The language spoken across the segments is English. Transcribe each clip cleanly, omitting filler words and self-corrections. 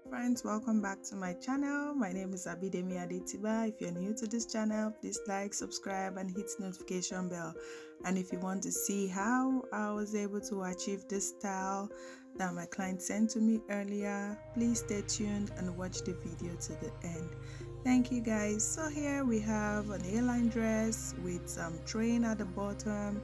Friends, welcome back to my channel. My name is Abidemi Adetiba. If you're new to this channel, please like, subscribe and hit notification bell. And if you want to see how I was able to achieve this style that my client sent to me earlier, please stay tuned and watch the video to the end. Thank you guys. So here we have an A-line dress with some train at the bottom,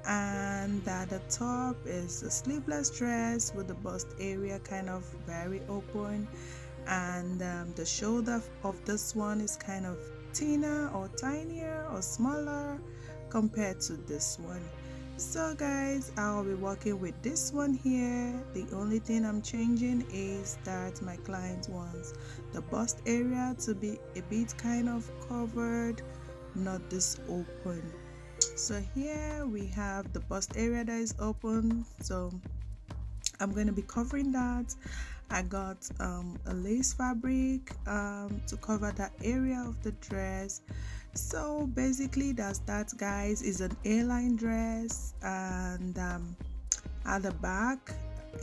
and at the top is a sleeveless dress with the bust area kind of very open, and the shoulder of this one is kind of thinner or tinier or smaller compared to this one. So guys, I'll be working with this one here. The only thing I'm changing is that my client wants the bust area to be a bit kind of covered, not this open. So here we have the bust area that is open, so I'm going to be covering that. I got a lace fabric to cover that area of the dress. So basically that's that, guys. Is an A-line dress, and at the back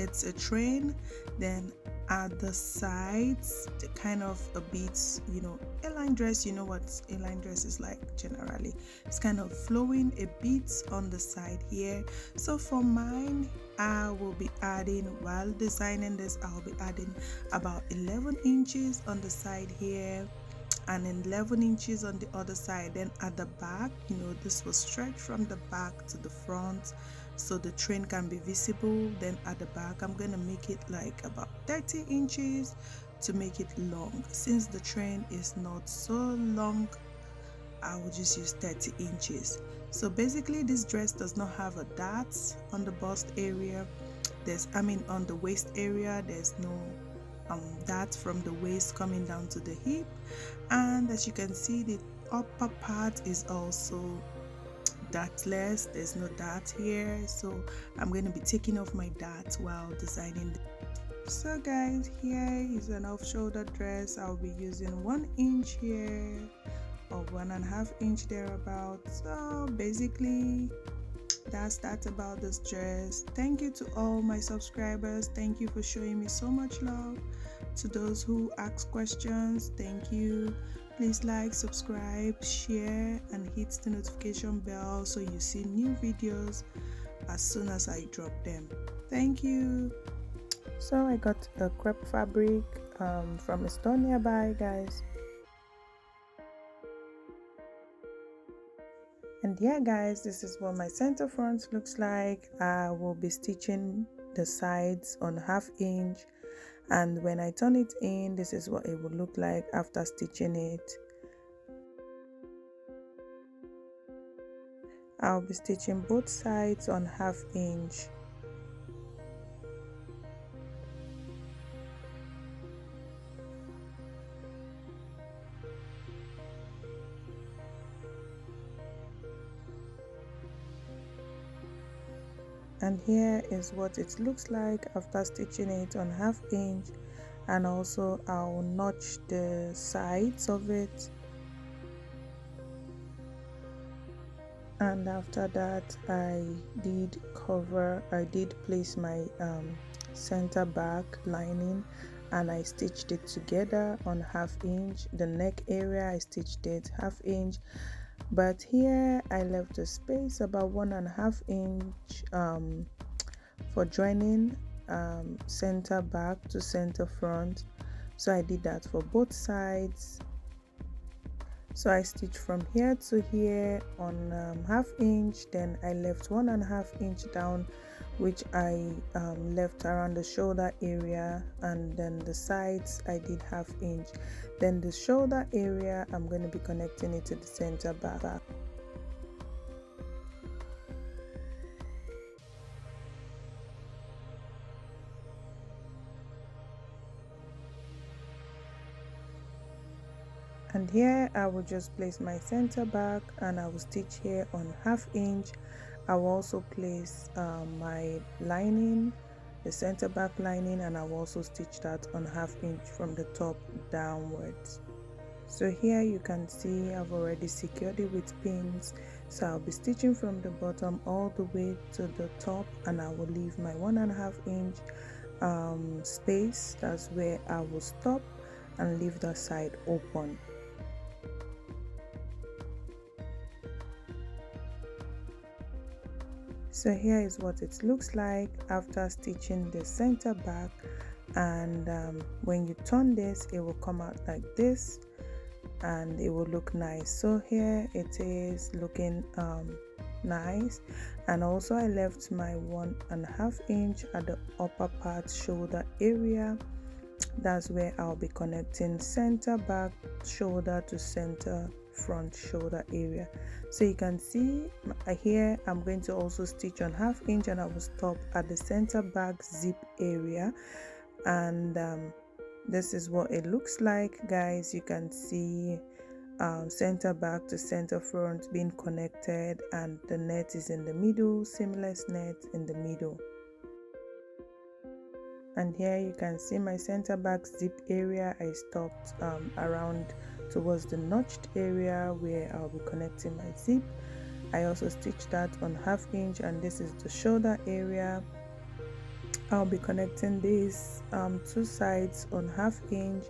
it's a train, then at the sides the kind of a bit, A-line dress, you know what A-line dress is like generally. It's kind of flowing a bit on the side here. So for mine, I will be adding, while designing this, I'll be adding about 11 inches on the side here and 11 inches on the other side. Then at the back, this will stretch from the back to the front so the train can be visible. Then at the back, I'm gonna make it like about 30 inches to make it long. Since the train is not so long, I will just use 30 inches. So basically this dress does not have a dart on the bust area. On the waist area, there's no dart from the waist coming down to the hip. And as you can see, the upper part is also dartless. There's no dart here, so I'm going to be taking off my dart while designing this. So guys, here is an off-shoulder dress. I'll be using 1 inch here or 1.5 inch thereabout. So basically that's that about this dress. Thank you to all my subscribers. Thank you for showing me so much love. To those who ask questions, thank you. Please like, subscribe, share and hit the notification bell so you see new videos as soon as I drop them. Thank you. So I got a crepe fabric from a store nearby, guys. And yeah guys, this is what my center front looks like. I will be stitching the sides on 1/2 inch, and when I turn it in, this is what it will look like after stitching it. I'll be stitching both sides on 1/2 inch. And here is what it looks like after stitching it on 1/2 inch, and also I'll notch the sides of it. And after that, I did place my center back lining, and I stitched it together on 1/2 inch. The neck area, I stitched it 1/2 inch, but here I left a space about 1.5 inch for joining center back to center front. So I did that for both sides. So I stitched from here to here on 1/2 inch, then I left 1.5 inch down, which I left around the shoulder area, and then the sides I did 1/2 inch. Then the shoulder area, I'm going to be connecting it to the center back. And here I will just place my center back, and I will stitch here on 1/2 inch. I will also place my lining, the center back lining, and I will also stitch that on 1/2 inch from the top downwards. So here you can see I've already secured it with pins. So I'll be stitching from the bottom all the way to the top, and I will leave my 1.5 inch space, that's where I will stop and leave the side open. So here is what it looks like after stitching the center back, and when you turn this, it will come out like this and it will look nice. So here it is looking nice. And also I left my 1.5 inch at the upper part shoulder area. That's where I'll be connecting center back shoulder to center front shoulder area. So you can see here I'm going to also stitch on 1/2 inch, and I will stop at the center back zip area. And this is what it looks like, guys. You can see center back to center front being connected, and the net is in the middle, seamless net in the middle. And here you can see my center back zip area. I stopped around towards the notched area where I'll be connecting my zip. I also stitched that on 1/2 inch, and this is the shoulder area. I'll be connecting these two sides on 1/2 inch.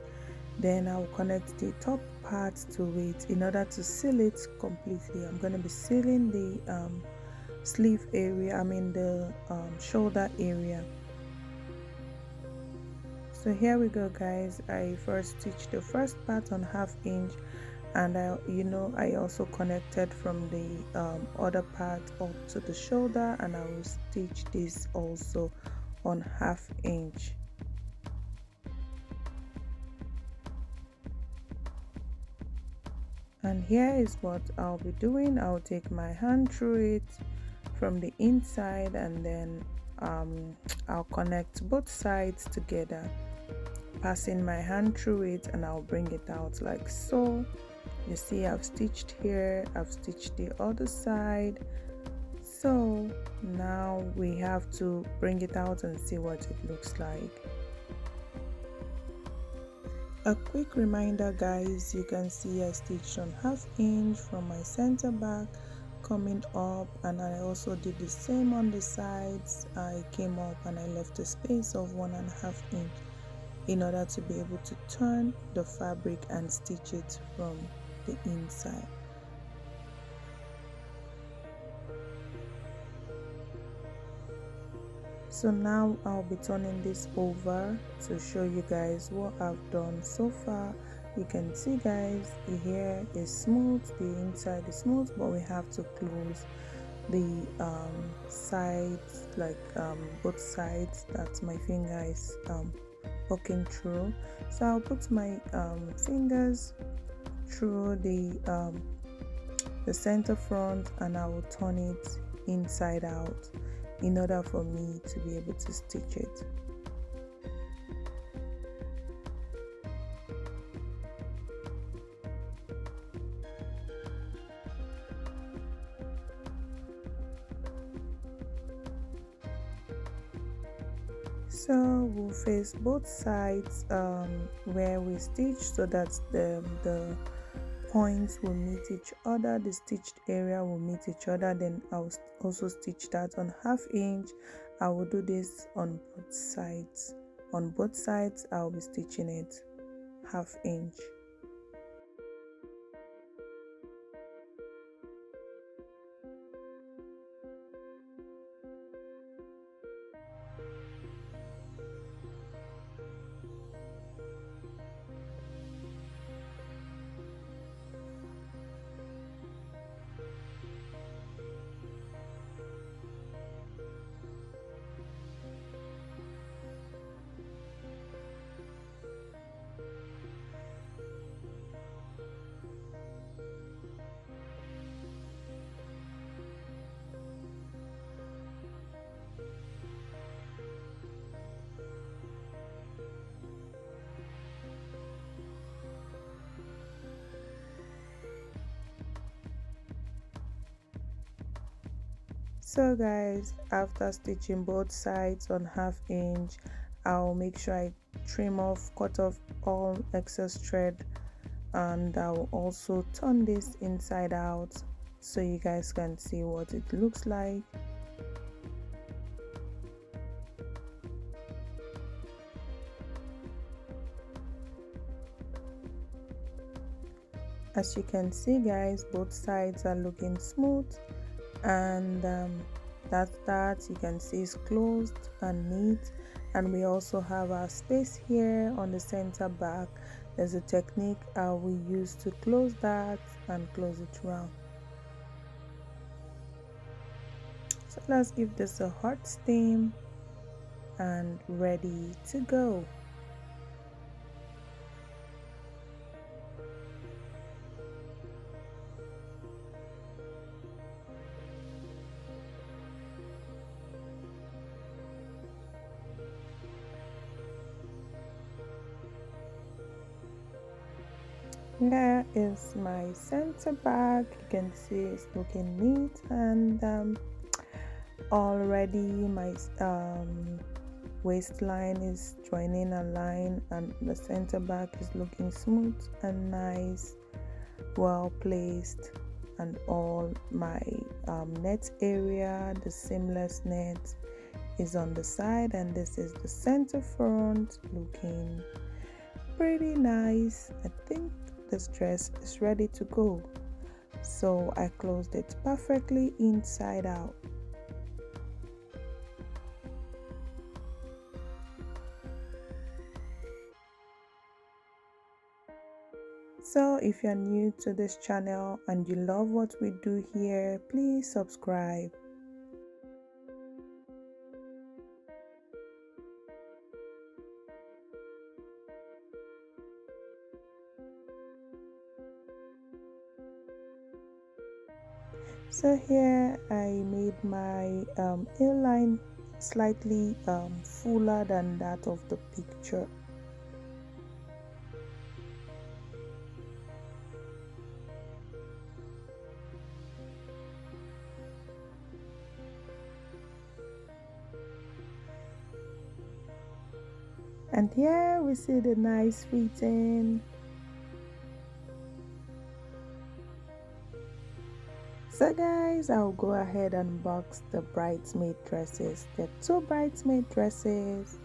Then I'll connect the top part to it in order to seal it completely. I'm going to be sealing the sleeve area, the shoulder area. So here we go, guys. I first stitched the first part on 1/2 inch, and I also connected from the other part up to the shoulder, and I will stitch this also on 1/2 inch. And here is what I'll be doing. I'll take my hand through it from the inside, and then I'll connect both sides together, passing my hand through it, and I'll bring it out like so. You see I've stitched here, I've stitched the other side. So now we have to bring it out and see what it looks like. A quick reminder, guys, you can see I stitched on 1/2 inch from my center back coming up, and I also did the same on the sides. I came up and I left a space of 1.5 inch in order to be able to turn the fabric and stitch it from the inside. So now I'll be turning this over to show you guys what I've done so far. You can see, guys, here is smooth, the inside is smooth, but we have to close the sides, like both sides that my finger is poking through. So I'll put my fingers through the center front, and I will turn it inside out in order for me to be able to stitch it. So we'll face both sides where we stitch, so that the points will meet each other, the stitched area will meet each other. Then I'll also stitch that on 1/2 inch. I will do this on both sides. On both sides I'll be stitching it 1/2 inch. So guys, after stitching both sides on 1/2 inch, I'll make sure I cut off all excess thread, and I'll also turn this inside out so you guys can see what it looks like. As you can see guys, both sides are looking smooth, and that you can see is closed and neat. And we also have our space here on the center back. There's a technique we use to close that and close it round. So let's give this a hot steam and ready to go. There is my center back. You can see it's looking neat, and already my waistline is joining a line, and the center back is looking smooth and nice, well placed. And all my net area, the seamless net, is on the side, and this is the center front, looking pretty nice. I think this dress is ready to go, so I closed it perfectly inside out. So if you're new to this channel and you love what we do here, please subscribe. So here I made my A-line slightly fuller than that of the picture. And here we see the nice fitting. So guys, I'll go ahead and box the bridesmaid dresses. There are 2 bridesmaid dresses.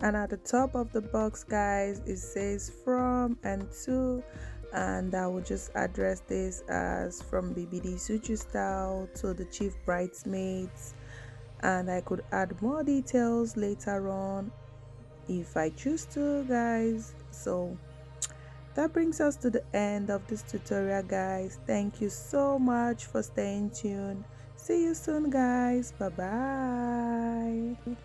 And at the top of the box guys, it says from and to, and I will just address this as from BBD Suju style to the chief bridesmaids, and I could add more details later on if I choose to guys. So that brings us to the end of this tutorial guys. Thank you so much for staying tuned. See you soon guys. Bye bye.